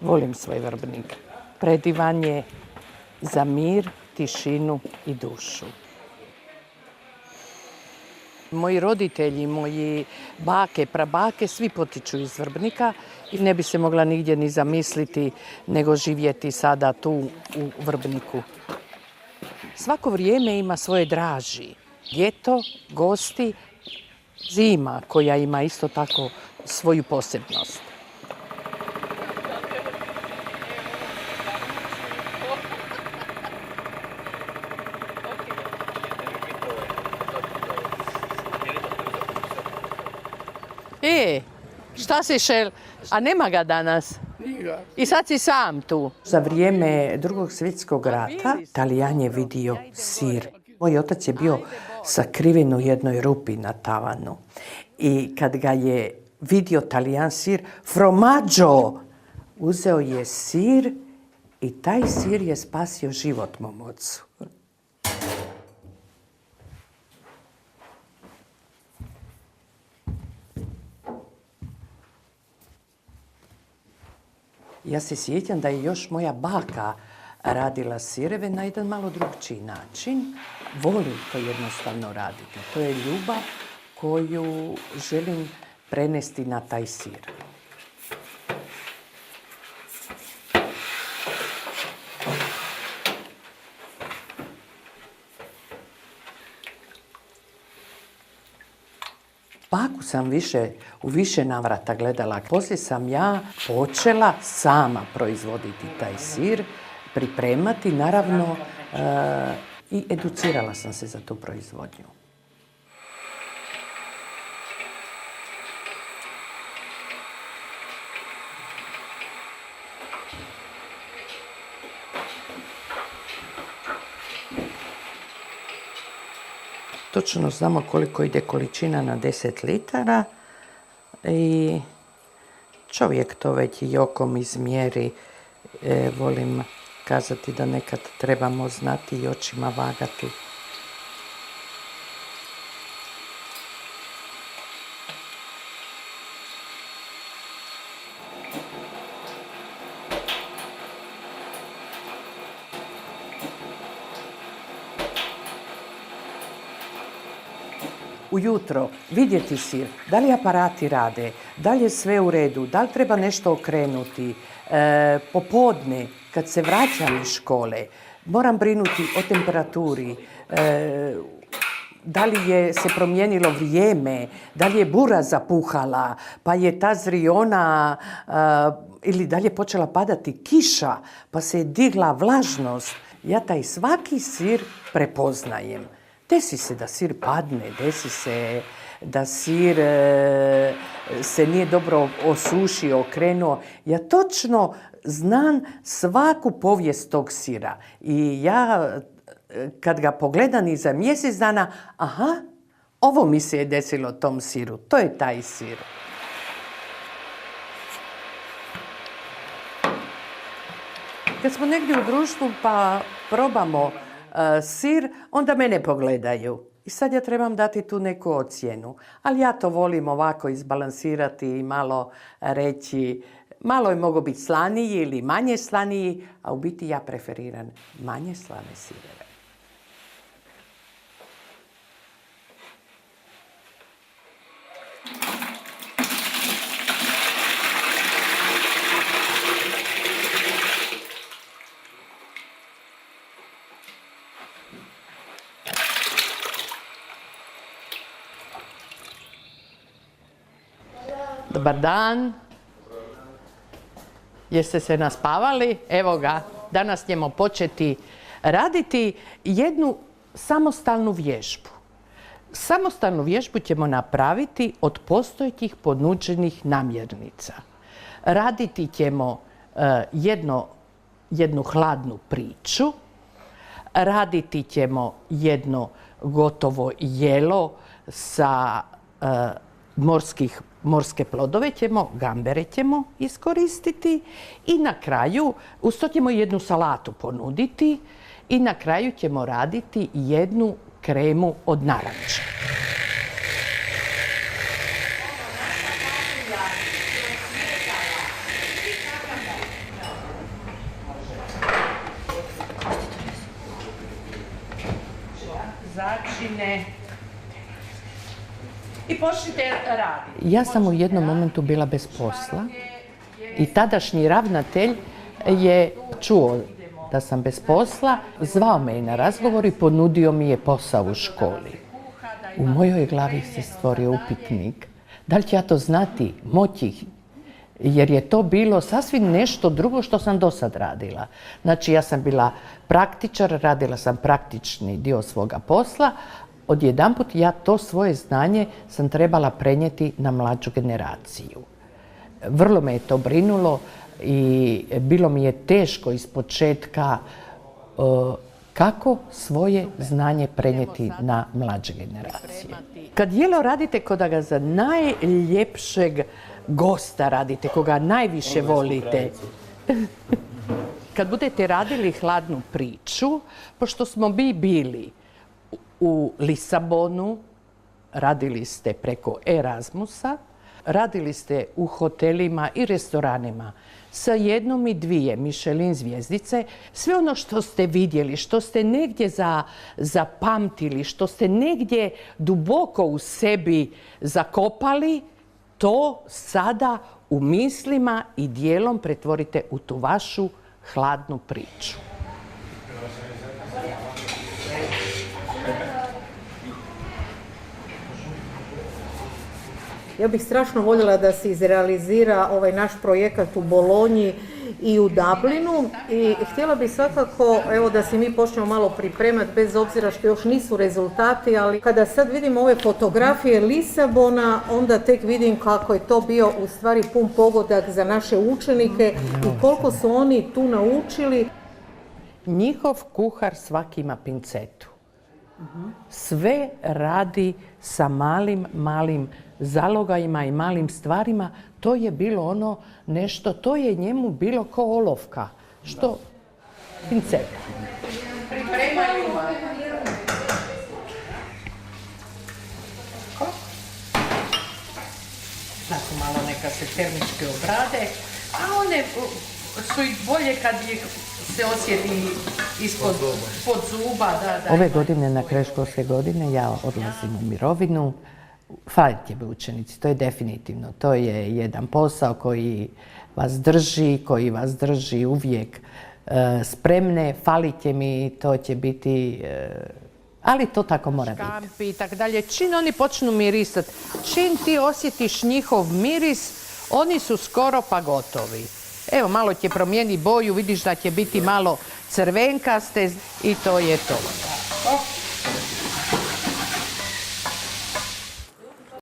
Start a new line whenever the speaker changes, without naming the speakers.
Volim svoj Vrbnik. Predivan je za mir, tišinu i dušu. Moji roditelji, moji bake, prabake, svi potiču iz Vrbnika i ne bi se mogla nigdje ni zamisliti nego živjeti sada tu u Vrbniku. Svako vrijeme ima svoje draži. Ljeto, gosti, zima koja ima isto tako svoju posebnost. Šta si šel? A nema ga danas? I sad si sam tu. Za vrijeme Drugog svjetskog rata Talijan je vidio sir. Moj otac je bio sakriven u jednoj rupi na tavanu. I kad ga je vidio Talijan sir, formaggio, uzeo je sir i taj sir je spasio život mom ocu. Ja se sjećam da je još moja baka radila sireve na jedan malo drugčiji način. Volim to jednostavno raditi. To je ljubav koju želim prenesti na taj sir. Baku sam u više navrata gledala. Poslije sam ja počela sama proizvoditi taj sir, pripremati, naravno, i educirala sam se za tu proizvodnju. Točno znamo koliko ide količina na 10 litara i čovjek to već i okom izmjeri. Volim kazati da nekad trebamo znati i očima vagati. Ujutro vidjeti sir, da li aparati rade, da li je sve u redu, da li treba nešto okrenuti. Popodne, kad se vraćam iz škole, moram brinuti o temperaturi, da li je se promijenilo vrijeme, da li je bura zapuhala, pa je ta zriona, ili da li je počela padati kiša, pa se je digla vlažnost. Ja taj svaki sir prepoznajem. Desi se da sir padne, desi se da sir se nije dobro osušio, okrenuo. Ja točno znam svaku povijest tog sira. I ja kad ga pogledam i za mjesec dana, aha, ovo mi se je desilo tom siru. To je taj sir. Kad smo negdje u društvu pa probamo sir, onda mene pogledaju. I sad ja trebam dati tu neku ocjenu. Ali ja to volim ovako izbalansirati i malo reći, malo je mogao biti slaniji ili manje slaniji, a u biti ja preferiram manje slane sireve. Dobar dan. Jeste se naspavali? Evo ga, danas ćemo početi raditi jednu samostalnu vježbu. Samostalnu vježbu ćemo napraviti od postojećih ponuđenih namirnica. Raditi ćemo jednu hladnu priču, raditi ćemo jedno gotovo jelo sa morske plodove gambere ćemo iskoristiti i na kraju, uz to ćemo jednu salatu ponuditi i na kraju ćemo raditi jednu kremu od naranče. I počnite raditi.
Ja sam u jednom momentu bila bez posla i tadašnji ravnatelj je čuo da sam bez posla, zvao me na razgovor i ponudio mi je posao u školi. U mojoj glavi se stvorio upitnik. Da li ću ja to znati, moći? Jer je to bilo sasvim nešto drugo što sam do sad radila. Znači, ja sam bila praktičar, radila sam praktični dio svoga posla. Odjedanput ja to svoje znanje sam trebala prenijeti na mlađu generaciju. Vrlo me je to brinulo i bilo mi je teško ispočetka kako svoje znanje prenijeti na mlađe generacije. Kad jelo radite koda ga za najljepšeg gosta radite, koga najviše volite. Kad budete radili hladnu priču, pošto smo mi bili u Lisabonu, radili ste preko Erasmusa, radili ste u hotelima i restoranima sa 1 i 2 Michelin zvjezdice. Sve ono što ste vidjeli, što ste negdje zapamtili, što ste negdje duboko u sebi zakopali, to sada u mislima i dijelom pretvorite u tu vašu hladnu priču.
Ja bih strašno voljela da se izrealizira ovaj naš projekat u Bolonji i u Dublinu i htjela bih svakako da se mi počnemo malo pripremati, bez obzira što još nisu rezultati, ali kada sad vidim ove fotografije Lisabona, onda tek vidim kako je to bio u stvari pun pogodak za naše učenike i koliko su oni tu naučili.
Njihov kuhar svaki ima pincetu. Sve radi sa malim zalogajima i malim stvarima. To je bilo ono nešto, to je njemu bilo kao olovka. Što? Pinceta.
Pripremaju.
Tako malo neka se termički obrade, a one su i bolje kad ih se osjeti ispod zuba. Da. Ove godine, na kraju školske godine, ja odlazim u mirovinu. Falit će mi učenici, to je definitivno. To je jedan posao koji vas drži uvijek spremne. Falit će mi, to će biti, ali to tako mora biti. Škampi i tako dalje. Čim oni počnu mirisati, čim ti osjetiš njihov miris, oni su skoro pa gotovi. Evo, malo će promijeniti boju, vidiš da će biti malo crvenkaste i to je to.